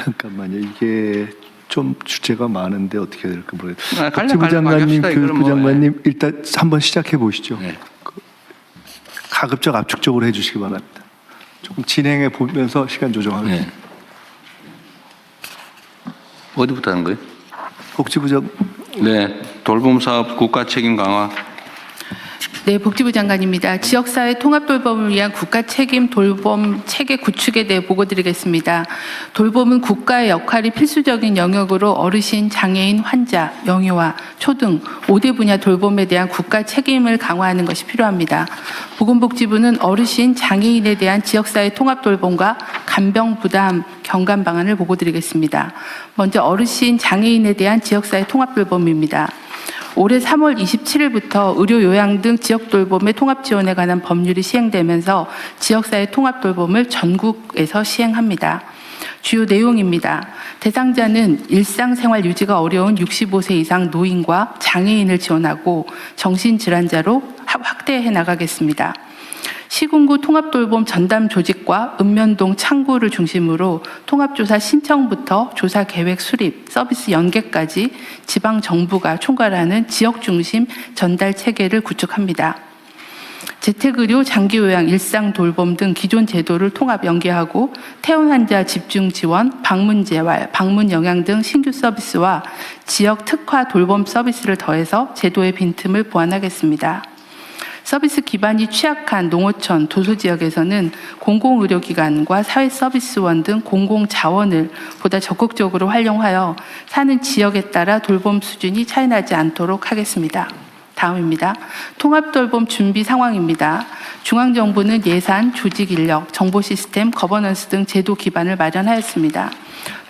잠깐만요. 이게 좀 주제가 많은데 어떻게 해야 될까 모르겠어요. 갈래, 복지부 갈래, 장관님, 합시다. 이거는 교육부 뭐, 장관님 일단 한번 시작해 보시죠. 네. 가급적 압축적으로 해주시기 바랍니다. 조금 진행해 보면서 시간 조정하겠습니다. 네. 어디부터 하는 거예요? 복지부 장 네, 돌봄 사업 국가 책임 강화. 네, 복지부 장관입니다. 지역사회 통합 돌봄을 위한 국가 책임 돌봄 체계 구축에 대해 보고드리겠습니다. 돌봄은 국가의 역할이 필수적인 영역으로 어르신, 장애인, 환자, 영유아, 초등 5대 분야 돌봄에 대한 국가 책임을 강화하는 것이 필요합니다. 보건복지부는 어르신, 장애인에 대한 지역사회 통합 돌봄과 간병 부담 경감 방안을 보고드리겠습니다. 먼저 어르신, 장애인에 대한 지역사회 통합 돌봄입니다. 올해 3월 27일부터 의료 요양 등 지역 돌봄의 통합 지원에 관한 법률이 시행되면서 지역사회 통합 돌봄을 전국에서 시행합니다. 주요 내용입니다. 대상자는 일상생활 유지가 어려운 65세 이상 노인과 장애인을 지원하고 정신질환자로 확대해 나가겠습니다. 시군구 통합돌봄 전담 조직과 읍면동 창구를 중심으로 통합조사 신청부터 조사 계획 수립, 서비스 연계까지 지방정부가 총괄하는 지역중심 전달 체계를 구축합니다. 재택의료, 장기요양, 일상돌봄 등 기존 제도를 통합 연계하고 퇴원 환자 집중 지원, 방문재활, 방문영양 등 신규 서비스와 지역 특화 돌봄 서비스를 더해서 제도의 빈틈을 보완하겠습니다. 서비스 기반이 취약한 농어촌, 도소지역에서는 공공의료기관과 사회서비스원 등 공공자원을 보다 적극적으로 활용하여 사는 지역에 따라 돌봄 수준이 차이나지 않도록 하겠습니다. 다음입니다. 통합돌봄 준비 상황입니다. 중앙정부는 예산, 조직인력, 정보시스템, 거버넌스 등 제도 기반을 마련하였습니다.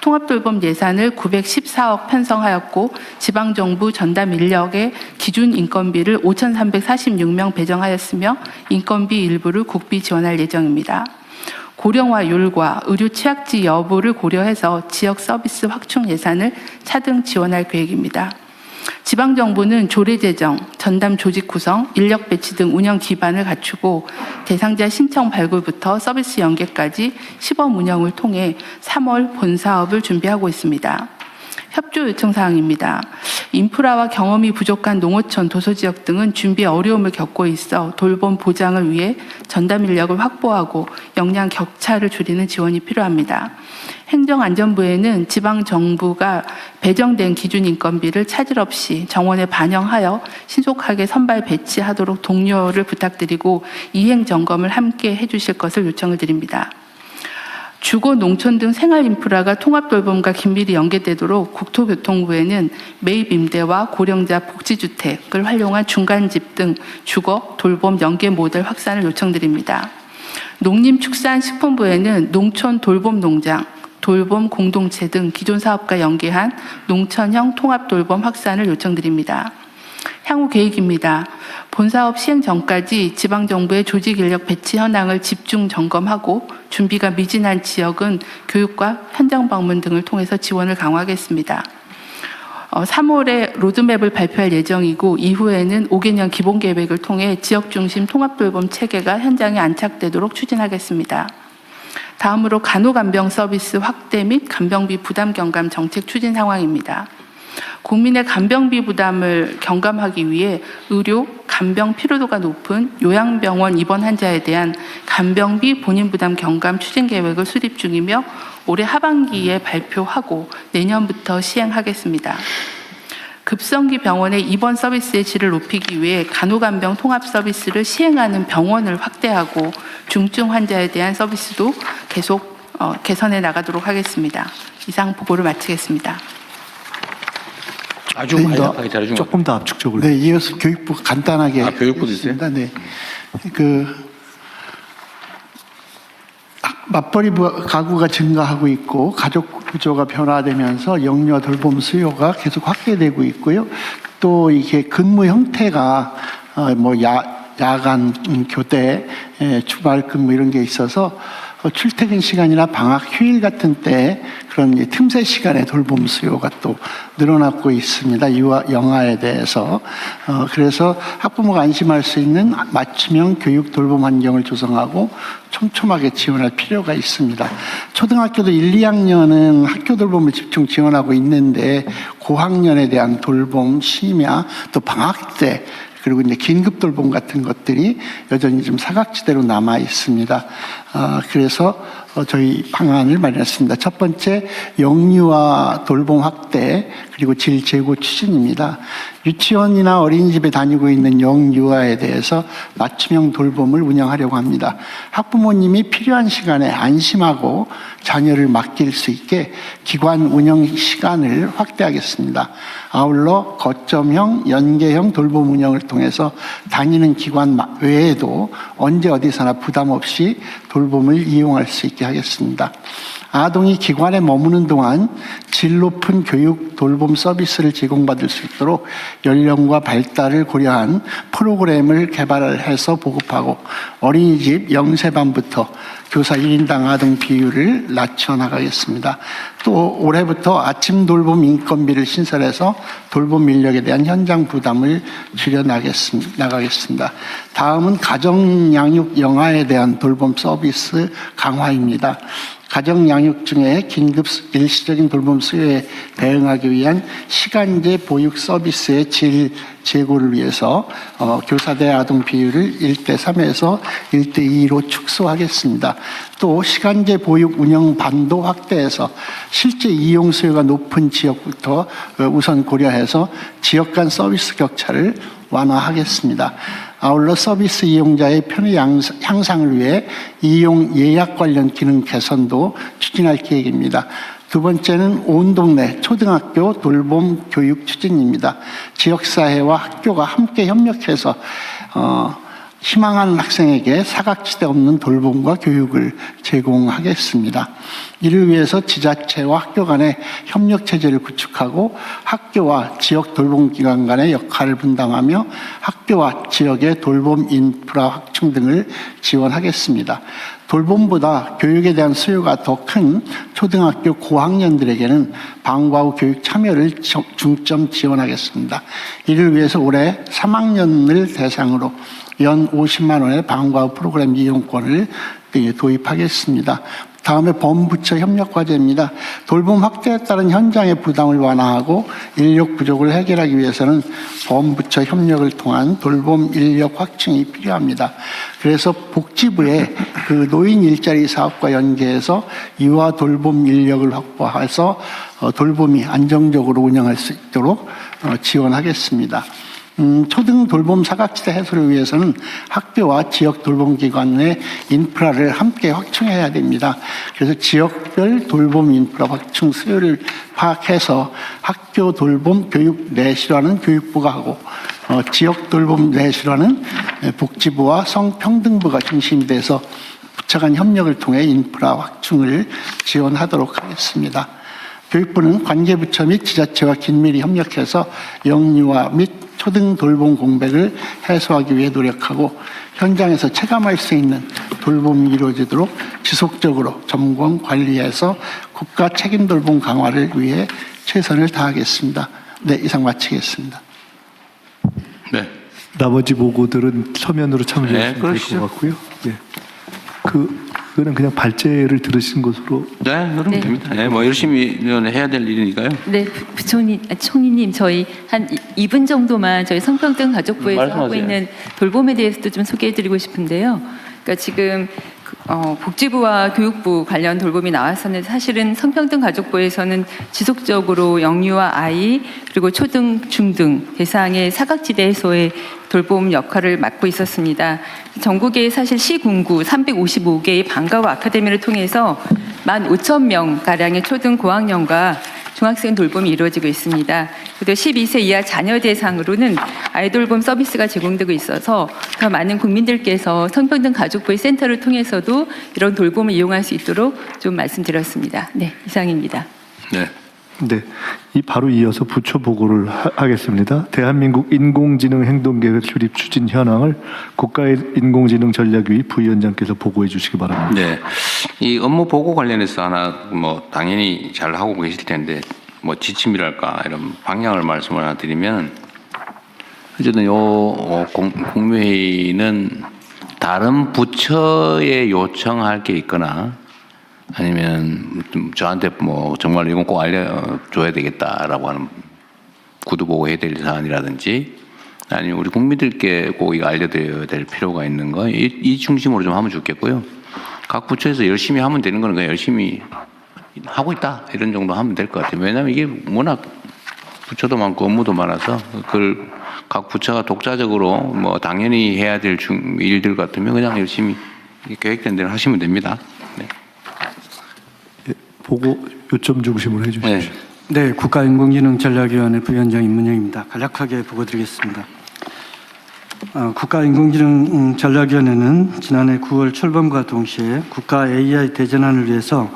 통합돌봄 예산을 914억 편성하였고 지방정부 전담 인력의 기준 인건비를 5,346명 배정하였으며 인건비 일부를 국비 지원할 예정입니다. 고령화율과 의료 취약지 여부를 고려해서 지역 서비스 확충 예산을 차등 지원할 계획입니다. 지방정부는 조례제정, 전담 조직 구성, 인력 배치 등 운영 기반을 갖추고 대상자 신청 발굴부터 서비스 연계까지 시범 운영을 통해 3월 본사업을 준비하고 있습니다. 협조 요청 사항입니다. 인프라와 경험이 부족한 농어촌, 도소지역 등은 준비에 어려움을 겪고 있어 돌봄 보장을 위해 전담 인력을 확보하고 역량 격차를 줄이는 지원이 필요합니다. 행정안전부에는 지방정부가 배정된 기준 인건비를 차질 없이 정원에 반영하여 신속하게 선발 배치하도록 독려를 부탁드리고 이행 점검을 함께 해주실 것을 요청을 드립니다. 주거, 농촌 등 생활 인프라가 통합 돌봄과 긴밀히 연계되도록 국토교통부에는 매입 임대와 고령자 복지주택을 활용한 중간집 등 주거, 돌봄 연계 모델 확산을 요청드립니다. 농림축산식품부에는 농촌 돌봄 농장, 돌봄 공동체 등 기존 사업과 연계한 농촌형 통합 돌봄 확산을 요청드립니다. 향후 계획입니다. 본사업 시행 전까지 지방정부의 조직 인력 배치 현황을 집중 점검하고 준비가 미진한 지역은 교육과 현장 방문 등을 통해서 지원을 강화하겠습니다. 3월에 로드맵을 발표할 예정이고 이후에는 5개년 기본계획을 통해 지역중심 통합돌봄 체계가 현장에 안착되도록 추진하겠습니다. 다음으로 간호간병 서비스 확대 및 간병비 부담 경감 정책 추진 상황입니다. 국민의 간병비 부담을 경감하기 위해 의료, 간병 필요도가 높은 요양병원 입원 환자에 대한 간병비 본인 부담 경감 추진 계획을 수립 중이며 올해 하반기에 발표하고 내년부터 시행하겠습니다. 급성기 병원의 입원 서비스의 질을 높이기 위해 간호간병 통합 서비스를 시행하는 병원을 확대하고 중증 환자에 대한 서비스도 계속 개선해 나가도록 하겠습니다. 이상 보고를 마치겠습니다. 아주 간략하게 잘해준 것 조금 더 압축적으로. 네, 이어서 교육부 간단하게 교육부도 있어요? 하겠습니다. 네, 맞벌이 가구가 증가하고 있고 가족 구조가 변화되면서 영유아 돌봄 수요가 계속 확대되고 있고요. 또 이게 근무 형태가 야간 교대, 주말 근무 이런 게 있어서 출퇴근 시간이나 방학 휴일 같은 때 그런 틈새 시간에 돌봄 수요가 또 늘어나고 있습니다. 영아에 대해서. 그래서 학부모가 안심할 수 있는 맞춤형 교육 돌봄 환경을 조성하고 촘촘하게 지원할 필요가 있습니다. 초등학교도 1, 2학년은 학교 돌봄을 집중 지원하고 있는데 고학년에 대한 돌봄, 심야, 또 방학 때 그리고 이제 긴급 돌봄 같은 것들이 여전히 좀 사각지대로 남아 있습니다. 그래서 저희 방안을 마련했습니다. 첫 번째, 영유아 돌봄 확대 그리고 질 제고 추진입니다. 유치원이나 어린이집에 다니고 있는 영유아에 대해서 맞춤형 돌봄을 운영하려고 합니다. 학부모님이 필요한 시간에 안심하고 자녀를 맡길 수 있게 기관 운영 시간을 확대하겠습니다. 아울러 거점형, 연계형 돌봄 운영을 통해서 다니는 기관 외에도 언제 어디서나 부담 없이 돌봄을 이용할 수 있게 하겠습니다. 아동이 기관에 머무는 동안 질 높은 교육 돌봄 서비스를 제공받을 수 있도록 연령과 발달을 고려한 프로그램을 개발해서 보급하고 어린이집 0세반부터 교사 1인당 아동 비율을 낮춰 나가겠습니다. 또 올해부터 아침 돌봄 인건비를 신설해서 돌봄 인력에 대한 현장 부담을 줄여 나가겠습니다. 다음은 가정 양육 영아에 대한 돌봄 서비스 강화입니다. 가정 양육 중에 긴급 일시적인 돌봄 수요에 대응하기 위한 시간제 보육 서비스의 질 제고를 위해서 교사대 아동 비율을 1:3에서 1:2로 축소하겠습니다. 또 시간제 보육 운영 반도 확대해서 실제 이용 수요가 높은 지역부터 우선 고려해서 지역 간 서비스 격차를 완화하겠습니다. 아울러 서비스 이용자의 편의 향상을 위해 이용 예약 관련 기능 개선도 추진할 계획입니다. 두 번째는 온 동네 초등학교 돌봄 교육 추진입니다. 지역사회와 학교가 함께 협력해서 희망하는 학생에게 사각지대 없는 돌봄과 교육을 제공하겠습니다. 이를 위해서 지자체와 학교 간의 협력체제를 구축하고 학교와 지역 돌봄기관 간의 역할을 분담하며 학교와 지역의 돌봄 인프라 확충 등을 지원하겠습니다. 돌봄보다 교육에 대한 수요가 더 큰 초등학교 고학년들에게는 방과 후 교육 참여를 중점 지원하겠습니다. 이를 위해서 올해 3학년을 대상으로 연 50만 원의 방과 후 프로그램 이용권을 도입하겠습니다. 다음에 범부처 협력 과제입니다. 돌봄 확대에 따른 현장의 부담을 완화하고 인력 부족을 해결하기 위해서는 범부처 협력을 통한 돌봄 인력 확충이 필요합니다. 그래서 복지부에 그 노인 일자리 사업과 연계해서 유아 돌봄 인력을 확보해서 돌봄이 안정적으로 운영할 수 있도록 지원하겠습니다. 초등 돌봄 사각지대 해소를 위해서는 학교와 지역 돌봄기관의 인프라를 함께 확충해야 됩니다. 그래서 지역별 돌봄 인프라 확충 수요를 파악해서 학교 돌봄 교육 내실화는 교육부가 하고 지역 돌봄 내실화는 복지부와 성평등부가 중심이 돼서 부처 간 협력을 통해 인프라 확충을 지원하도록 하겠습니다. 교육부는 관계부처 및 지자체와 긴밀히 협력해서 영유아 및 초등 돌봄 공백을 해소하기 위해 노력하고 현장에서 체감할 수 있는 돌봄이 이루어지도록 지속적으로 점검 관리해서 국가 책임 돌봄 강화를 위해 최선을 다하겠습니다. 네, 이상 마치겠습니다. 네. 나머지 보고들은 서면으로 참조하시면 될 것 그러시죠. 같고요. 네. 그거는 그냥 발제를 들으신 것으로. 네, 그럼 네. 됩니다. 네, 뭐 열심히 해야 될 일이니까요. 네, 총리님 저희 한 2분 정도만 저희 성평등 가족부에서 하고 말씀하세요. 있는 돌봄에 대해서도 좀 소개해드리고 싶은데요. 그러니까 지금 복지부와 교육부 관련 돌봄이 나왔었는데 사실은 성평등 가족부에서는 지속적으로 영유아 아이 그리고 초등, 중등 대상의 사각지대 해소의 돌봄 역할을 맡고 있었습니다. 전국에 사실 시군구 355개의 방과후 아카데미를 통해서 15,000명 가량의 초등 고학년과 중학생 돌봄이 이루어지고 있습니다. 그리고 12세 이하 자녀 대상으로는 아이돌봄 서비스가 제공되고 있어서 더 많은 국민들께서 성평등 가족부의 센터를 통해서도 이런 돌봄을 이용할 수 있도록 좀 말씀드렸습니다. 네, 이상입니다. 네. 네, 이 바로 이어서 부처 보고를 하겠습니다. 대한민국 인공지능 행동계획 수립 추진 현황을 국가인공지능전략위 부위원장께서 보고해 주시기 바랍니다. 네. 이 업무 보고 관련해서 하나 뭐 당연히 잘 하고 계실 텐데 뭐 지침이랄까 이런 방향을 말씀을 하나 드리면 어쨌든 요 국무회의는 다른 부처에 요청할 게 있거나 아니면 좀 저한테 뭐 정말 이건 꼭 알려줘야 되겠다라고 하는 구두 보고해야 될 사안이라든지 아니면 우리 국민들께 꼭 이거 알려드려야 될 필요가 있는 거 이 중심으로 좀 하면 좋겠고요. 각 부처에서 열심히 하면 되는 거는 그냥 열심히 하고 있다 이런 정도 하면 될 것 같아요. 왜냐하면 이게 워낙 부처도 많고 업무도 많아서 그걸 각 부처가 독자적으로 뭐 당연히 해야 될 일들 같으면 그냥 열심히 계획된 대로 하시면 됩니다. 네. 보고 요점 중심으로 해주십시오. 네. 네, 국가인공지능전략위원회 부위원장 임문영입니다. 간략하게 보고드리겠습니다. 국가인공지능전략위원회는 지난해 9월 출범과 동시에 국가 AI 대전환을 위해서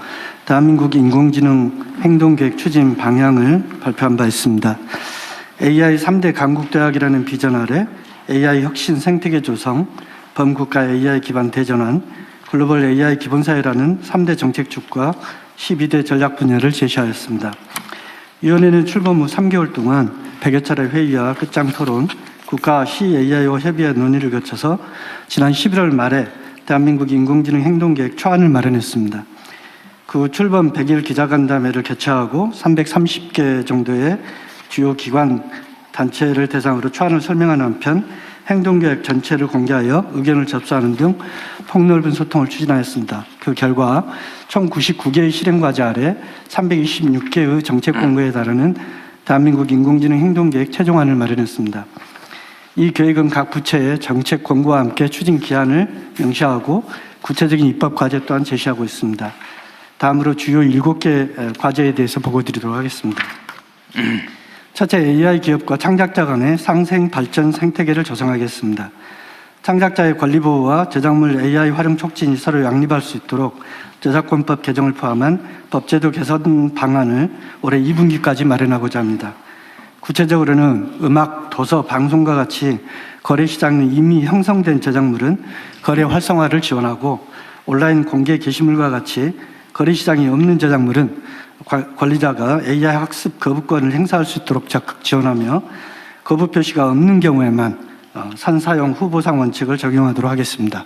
대한민국 인공지능 행동계획 추진 방향을 발표한 바 있습니다. AI 3대 강국대학이라는 비전 아래 AI 혁신 생태계 조성, 범국가 AI 기반 대전환, 글로벌 AI 기본사회라는 3대 정책축과 12대 전략 분야를 제시하였습니다. 위원회는 출범 후 3개월 동안 100여 차례 회의와 끝장 토론, 국가 CAI와 협의와 논의를 거쳐서 지난 11월 말에 대한민국 인공지능 행동계획 초안을 마련했습니다. 그 후 출범 100일 기자간담회를 개최하고 330개 정도의 주요 기관, 단체를 대상으로 초안을 설명하는 한편 행동계획 전체를 공개하여 의견을 접수하는 등 폭넓은 소통을 추진하였습니다. 그 결과 총 99개의 실행과제 아래 326개의 정책 공고에 달하는 대한민국 인공지능 행동계획 최종안을 마련했습니다. 이 계획은 각 부처의 정책 권고와 함께 추진 기한을 명시하고 구체적인 입법 과제 또한 제시하고 있습니다. 다음으로 주요 7개 과제에 대해서 보고드리도록 하겠습니다. 첫째, AI 기업과 창작자 간의 상생 발전 생태계를 조성하겠습니다. 창작자의 권리 보호와 저작물 AI 활용 촉진이 서로 양립할 수 있도록 저작권법 개정을 포함한 법제도 개선 방안을 올해 2분기까지 마련하고자 합니다. 구체적으로는 음악, 도서, 방송과 같이 거래 시장에 이미 형성된 저작물은 거래 활성화를 지원하고 온라인 공개 게시물과 같이 거래 시장이 없는 저작물은 권리자가 AI 학습 거부권을 행사할 수 있도록 적극 지원하며 거부 표시가 없는 경우에만 선사용 후보상 원칙을 적용하도록 하겠습니다.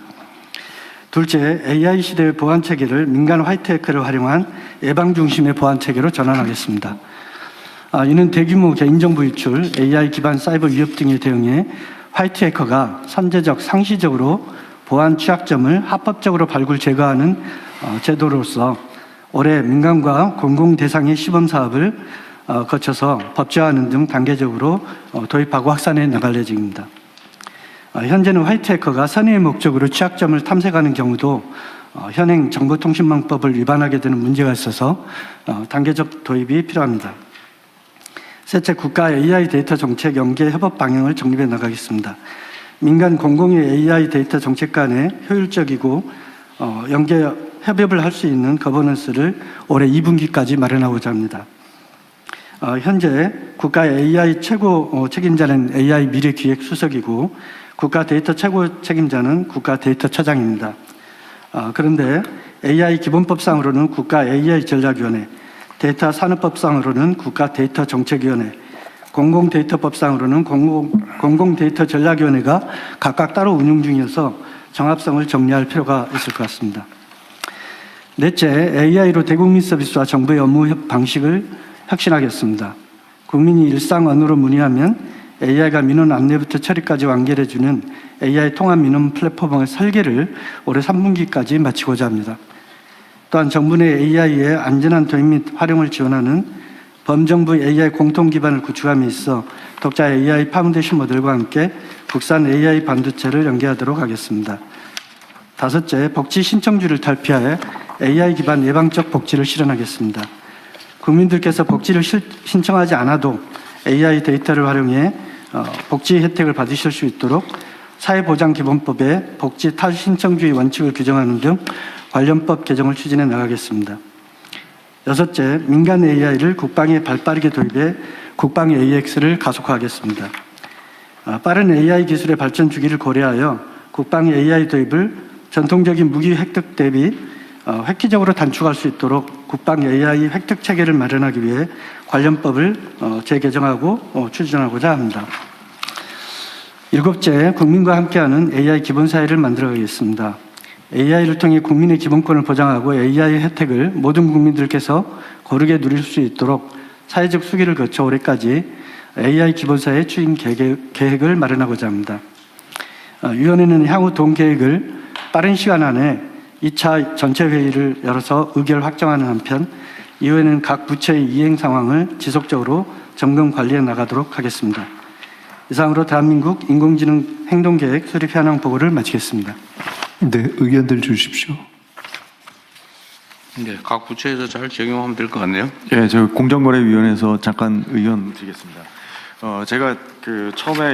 둘째, AI 시대의 보안 체계를 민간 화이트해커를 활용한 예방 중심의 보안 체계로 전환하겠습니다. 이는 대규모 개인정보 유출, AI 기반 사이버 위협 등에 대응해 화이트해커가 선제적, 상시적으로 보안 취약점을 합법적으로 발굴 제거하는 제도로서 올해 민간과 공공 대상의 시범 사업을 거쳐서 법제화하는 등 단계적으로 도입하고 확산해 나갈 예정입니다. 현재는 화이트해커가 선의의 목적으로 취약점을 탐색하는 경우도 현행 정보통신망법을 위반하게 되는 문제가 있어서 단계적 도입이 필요합니다. 셋째, 국가 AI 데이터 정책 연계 협업 방향을 정립해 나가겠습니다. 민간 공공의 AI 데이터 정책 간의 효율적이고 연계 협업을 할 수 있는 거버넌스를 올해 2분기까지 마련하고자 합니다. 현재 국가 AI 최고 책임자는 AI 미래기획 수석이고 국가 데이터 최고 책임자는 국가 데이터처장입니다. 그런데 AI 기본법상으로는 국가 AI 전략위원회, 데이터 산업법상으로는 국가 데이터 정책위원회, 공공데이터법상으로는 공공데이터 전략위원회가 각각 따로 운영 중이어서 정합성을 정리할 필요가 있을 것 같습니다. 넷째, AI로 대국민 서비스와 정부의 업무 방식을 혁신하겠습니다. 국민이 일상 언어로 문의하면 AI가 민원 안내부터 처리까지 완결해주는 AI 통합 민원 플랫폼의 설계를 올해 3분기까지 마치고자 합니다. 또한 정부 내 AI의 안전한 도입 및 활용을 지원하는 범정부 AI 공통 기반을 구축함에 있어 독자 AI 파운데이션 모델과 함께 국산 AI 반도체를 연계하도록 하겠습니다. 다섯째, 복지 신청주를 탈피하여 AI 기반 예방적 복지를 실현하겠습니다. 국민들께서 복지를 신청하지 않아도 AI 데이터를 활용해 복지 혜택을 받으실 수 있도록 사회보장기본법에 복지 탈신청주의 원칙을 규정하는 등 관련법 개정을 추진해 나가겠습니다. 여섯째, 민간 AI를 국방에 발빠르게 도입해 국방 AX를 가속화하겠습니다. 빠른 AI 기술의 발전 주기를 고려하여 국방 AI 도입을 전통적인 무기 획득 대비 획기적으로 단축할 수 있도록 국방 AI 획득 체계를 마련하기 위해 관련법을 재개정하고 추진하고자 합니다. 일곱째, 국민과 함께하는 AI 기본사회를 만들어가겠습니다. AI를 통해 국민의 기본권을 보장하고 AI 혜택을 모든 국민들께서 고르게 누릴 수 있도록 사회적 수기를 거쳐 올해까지 AI 기본사회 추진 계획을 마련하고자 합니다. 위원회는 향후 동계획을 빠른 시간 안에 2차 전체 회의를 열어서 의결 확정하는 한편 이후에는 각 부처의 이행 상황을 지속적으로 점검 관리해 나가도록 하겠습니다. 이상으로 대한민국 인공지능 행동계획 수립 현황 보고를 마치겠습니다. 네, 의견들 주십시오. 네, 각 부처에서 잘 적용하면 될 것 같네요. 예, 저 공정거래위원회에서 잠깐 의견 드리겠습니다. 제가 처음에